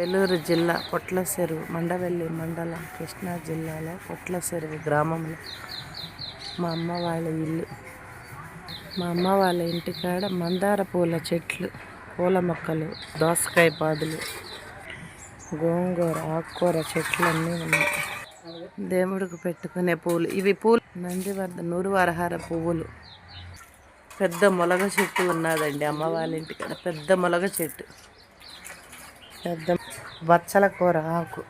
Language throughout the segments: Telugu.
ఏలూరు జిల్లా పొట్లచెరువు మండవెల్లి మండలం కృష్ణా జిల్లాలో పొట్లచెరువు గ్రామంలో మా అమ్మ వాళ్ళ ఇల్లు. మా అమ్మ వాళ్ళ ఇంటికాడ మందార పూల చెట్లు, పూల మొక్కలు, దోసకాయ పాదులు, గోంగూర, ఆకుకూర చెట్లు అన్నీ ఉన్నాయి. దేవుడికి పెట్టుకునే పూలు ఇవి. పూలు నందివర్ధ నూరువరహార పువ్వులు. పెద్ద మొలగ చెట్టు ఉన్నదండి అమ్మ వాళ్ళ ఇంటికాడ. పెద్ద మొలగ చెట్టు, పెద్ద బచ్చల కూర ఆకు,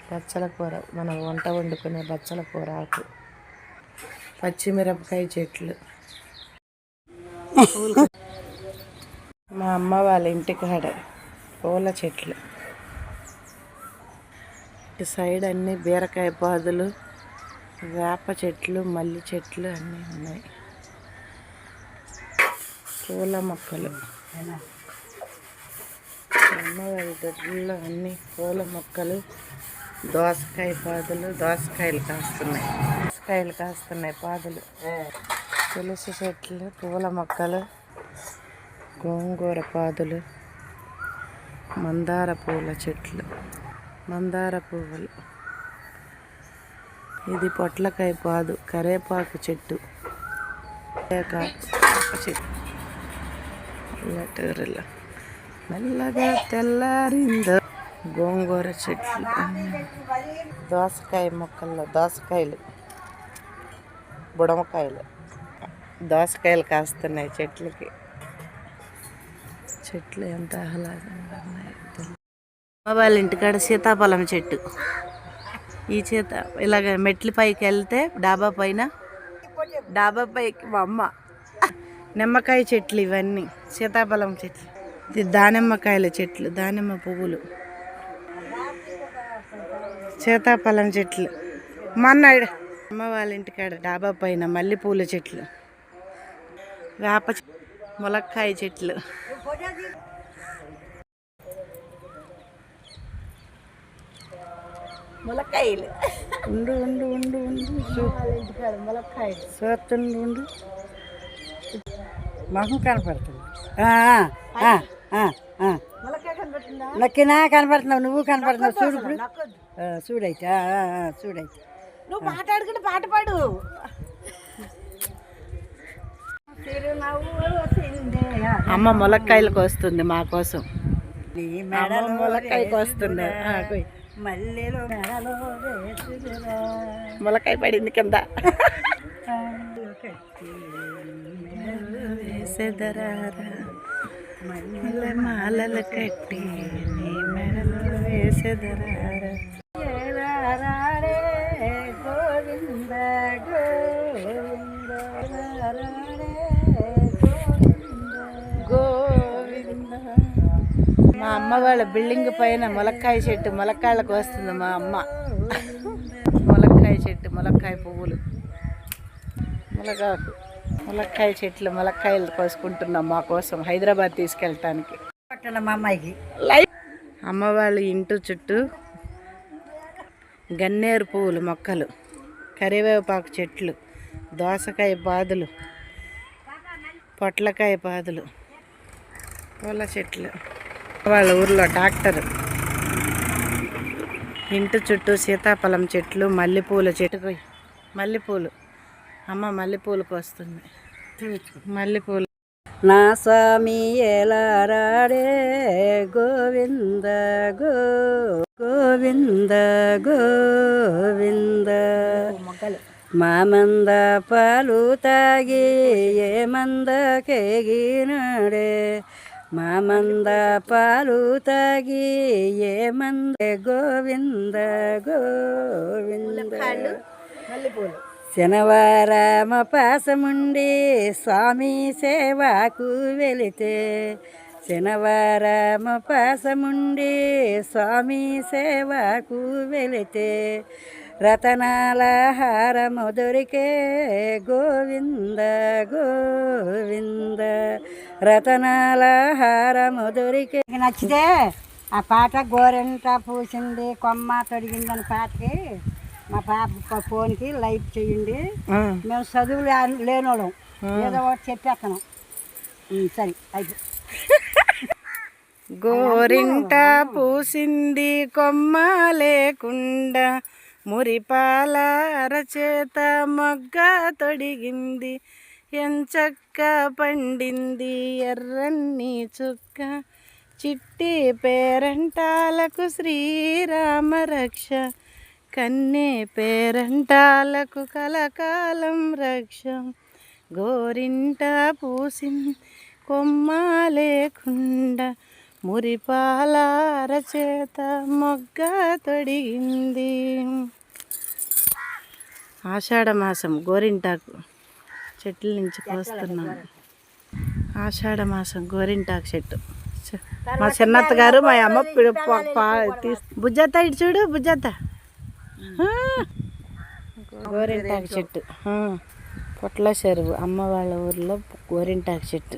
బచ్చల కూర మనం వంట వండుకునే బచ్చల కూర ఆకు, పచ్చిమిరపకాయ చెట్లు. మా అమ్మ వాళ్ళ ఇంటికాడ పూల చెట్లు. ఇటు సైడ్ అన్నీ బీరకాయ పాదులు, వేప చెట్లు, మల్లి చెట్లు అన్నీ ఉన్నాయి. పూల మొక్కలు అమ్మవారి దొడ్లో అన్ని పూల మొక్కలు, దోసకాయ పాదులు, దోసకాయలు కాస్తున్నాయి పాదులు, తులసి చెట్లు, పూల మొక్కలు, గోంగూర పాదులు, మందార పూల చెట్లు, మందార పువ్వులు. ఇది పొట్లకాయ పాదు, కరేపాకు చెట్టు, చెట్టు. మెల్లగా తెల్లారిందో. గోంగూర చెట్లు, దోసకాయ మొక్కల్లో దోసకాయలు, బుడమకాయలు, దోసకాయలు కాస్తున్నాయి చెట్లకి. చెట్లు ఎంత ఆహ్లాదంగా ఉన్నాయి. అమ్మ వాళ్ళ ఇంటికాడ సీతాఫలం చెట్టు. ఈ ఇలాగ మెట్ల పైకి వెళ్తే డాబా పైకి మా అమ్మ. నిమ్మకాయ చెట్లు ఇవన్నీ, సీతాఫలం చెట్లు. ఇది దానిమ్మకాయల చెట్లు, దానిమ్మ పువ్వులు, సీతాఫలం చెట్లు. మొన్న అమ్మ వాళ్ళ ఇంటికాడ డాబా పైన మల్లెపూల చెట్లు, వేప, ములక్కాయ చెట్లు. ములక్కాయలు ఉండు ఉండు ఉండు ఉండు ములక్కాయ చూస్తుండు ఉండు. మొహం కనపడుతుంది. నక్కినా కనపడుతున్నావు, నువ్వు కనపడుతున్నావు. చూడు ఇప్పుడు, చూడైతే చూడైతే నువ్వు మాట్లాడుకుంటే పాట పాడు. అమ్మ ములక్కాయలకు వస్తుంది మా కోసం. ములక్కాయకు వస్తుంది. ములక్కాయ పడింది కింద. వేసేదరారా మాలలు కట్టి నీ మెడలో వేసేదరారా. గోవింద గోవింద. మా అమ్మ వాళ్ళ బిల్డింగ్ పైన ములక్కాయ చెట్టు, ములక్కాయలకు వస్తుంది మా అమ్మ. ములక్కాయ చెట్టు, ములక్కాయ పువ్వులు, ములగాకు, ములక్కాయ చెట్లు. ములక్కాయలు కోసుకుంటున్నాం మా కోసం హైదరాబాద్ తీసుకెళ్ళటానికి. మా అమ్మాయికి అమ్మ వాళ్ళ ఇంటి చుట్టూ గన్నేరు పువ్వులు మొక్కలు, కరివేపాకు చెట్లు, దోసకాయ పాదులు, పొట్లకాయ పాదులు, పూల చెట్లు. వాళ్ళ ఊర్లో డాక్టర్. ఇంటి చుట్టూ సీతాఫలం చెట్లు, మల్లెపూల చెట్టు, మల్లెపూలు. అమ్మ మల్లెపూలకు వస్తుంది. మల్లెపూలు. నా స్వామి ఎలారాడే గోవింద గోవింద గోవింద. మామంద పాలు తాగి ఏమంద కేగినాడే, మామంద పాలు తాగి ఏమంద గోవింద గోవింద. మల్లెపూలు. శనివారమ పాసముండి స్వామి సేవకు వెళితే, శనివారమ పాసముండి స్వామి సేవకు వెళితే, రతనాల హారము దొరికే గోవింద గోవింద. రతనాల హారము దొరికే. నచ్చితే ఆ పాట గోరెంట పూసింది కొమ్మ తొడిగిందని పాటకి మా పాప ఫోన్కి లైక్ చేయండి. మేము చదువు లేనోళ్ళం, ఏదో ఒకటి చెప్పేస్తాను. సరే అయిపోయి. గోరింట పూసింది కొమ్మ లేకుండా, మురిపాల అరచేత మొగ్గ తొడిగింది, ఎంచక్క పండింది ఎర్రన్ని చుక్క, చిట్టి పేరంటాలకు శ్రీరామ రక్ష, కన్నే పేరంటాలకు కలకాలం రక్ష. గోరింట పూసింది కొమ్మ లేకుండా, మురిపాల అరచేత మొగ్గ తొడిగింది. ఆషాఢ మాసం గోరింటాకు చెట్ల నుంచి కోస్తున్నాను. ఆషాఢ మాసం గోరింటాకు చెట్టు. మా చిన్నత్త గారు మా అమ్మ బుజ్జత్త ఇటు చూడు బుజ్జత్త. గోరింటాకు చెట్టు పొట్ల చెరువు అమ్మ వాళ్ళ ఊర్లో గోరింటాకు చెట్టు.